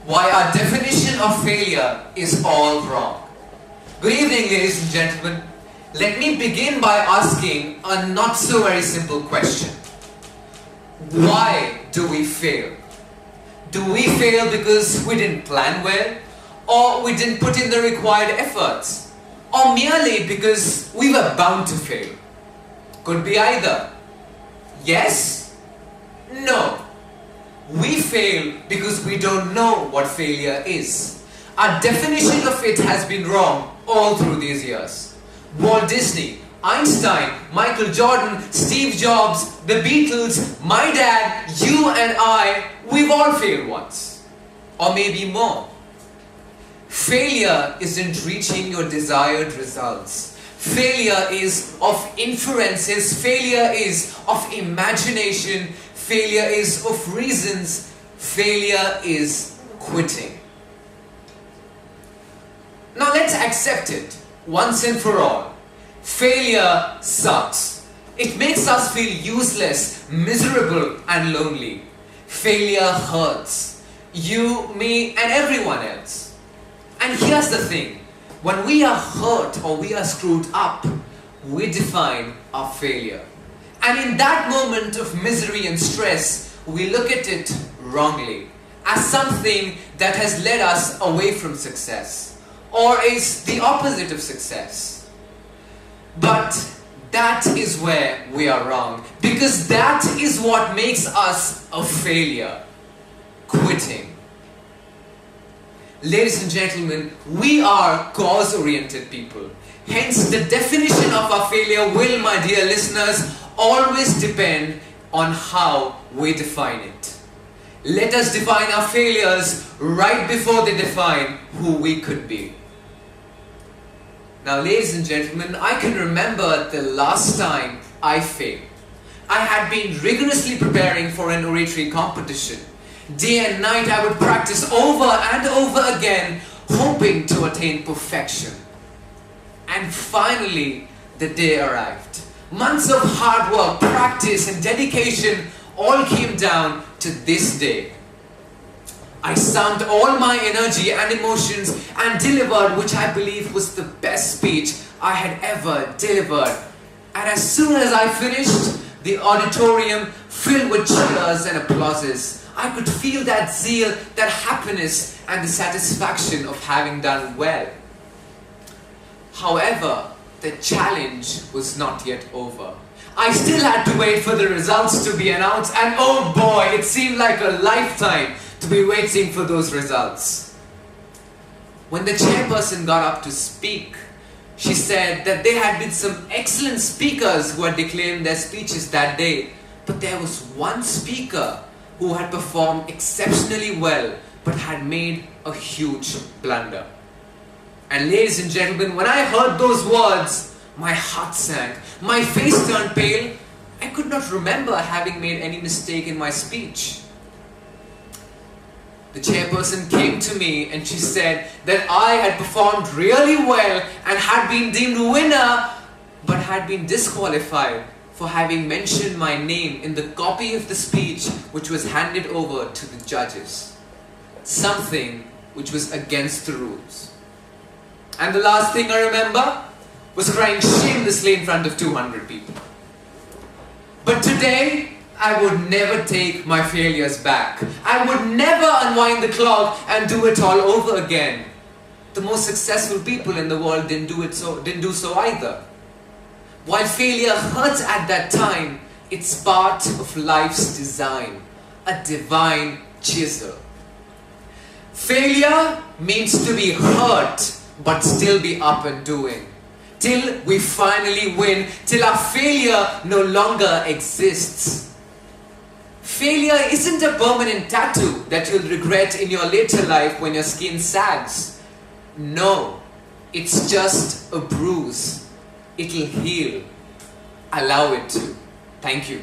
why our definition of failure is all wrong. Good evening, ladies and gentlemen. Let me begin by asking a not so very simple question. Why do we fail? Do we fail because we didn't plan well? Or we didn't put in the required efforts? Or merely because we were bound to fail? Could be either. Yes? No. We fail because we don't know what failure is. Our definition of it has been wrong all through these years. Walt Disney, Einstein, Michael Jordan, Steve Jobs, the Beatles, my dad, you and I, we've all failed once. Or maybe more. Failure isn't reaching your desired results. Failure is of inferences. Failure is of imagination. Failure is of reasons. Failure is quitting. Now let's accept it once and for all. Failure sucks. It makes us feel useless, miserable and lonely. Failure hurts. You, me and everyone else. And here's the thing. When we are hurt or we are screwed up, we define our failure. And in that moment of misery and stress, we look at it wrongly, as something that has led us away from success, or is the opposite of success. But that is where we are wrong, because that is what makes us a failure: quitting. Ladies and gentlemen, we are cause-oriented people. Hence, the definition of our failure will, my dear listeners, always depend on how we define it. Let us define our failures right before they define who we could be. Now, ladies and gentlemen, I can remember the last time I failed. I had been rigorously preparing for an oratory competition. Day and night I would practice over and over again, hoping to attain perfection. And finally, the day arrived. Months of hard work, practice and dedication all came down to this day. I summed all my energy and emotions and delivered which I believe was the best speech I had ever delivered. And as soon as I finished, the auditorium filled with cheers and applauses. I could feel that zeal, that happiness and the satisfaction of having done well. However, the challenge was not yet over. I still had to wait for the results to be announced, and oh boy, it seemed like a lifetime to be waiting for those results. When the chairperson got up to speak, she said that there had been some excellent speakers who had declaimed their speeches that day, but there was one speaker who had performed exceptionally well but had made a huge blunder. And ladies and gentlemen, when I heard those words, my heart sank, my face turned pale. I could not remember having made any mistake in my speech. The chairperson came to me and she said that I had performed really well and had been deemed winner, but had been disqualified for having mentioned my name in the copy of the speech which was handed over to the judges. Something which was against the rules. And the last thing I remember was crying shamelessly in front of 200 people. But today, I would never take my failures back. I would never unwind the clock and do it all over again. The most successful people in the world didn't do so either. While failure hurts at that time, it's part of life's design, a divine chisel. Failure means to be hurt, but still be up and doing. Till we finally win, till our failure no longer exists. Failure isn't a permanent tattoo that you'll regret in your later life when your skin sags. No, it's just a bruise. It'll heal. Allow it to. Thank you.